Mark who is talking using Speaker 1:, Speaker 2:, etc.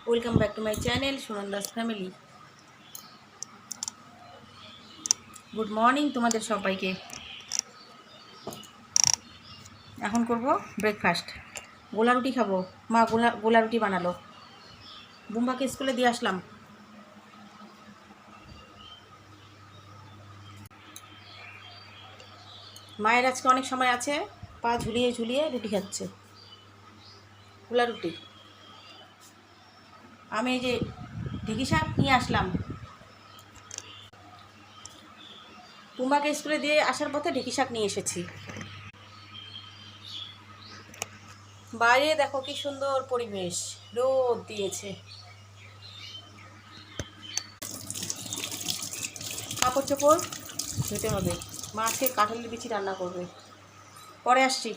Speaker 1: Welcome back to my channel Sunanda's family. Good morning তোমাদের সবাইকে। এখন করব ব্রেকফাস্ট। গোলা রুটি খাবো। মা গোলা রুটি বানালো। বুম্বাকে স্কুলে দিয়ে আসলাম। মায়ের আজকে অনেক সময় আছে, পা ঝুলিয়ে ঝুলিয়ে রুটি খাচ্ছে, গোলা রুটি। আমি এই যে ঢেঁকি শাক নিয়ে আসলাম। বুম্বাকে স্কুলে দিয়ে আসার পথে ঢেঁকি শাক নিয়ে এসেছি। বাইরে দেখো কি সুন্দর পরিবেশ, রোদ দিয়েছে। কাপড় চোপড় ধুতে হবে। মা আজকে কাঁঠালের বিচি রান্না করবে। পরে আসছি।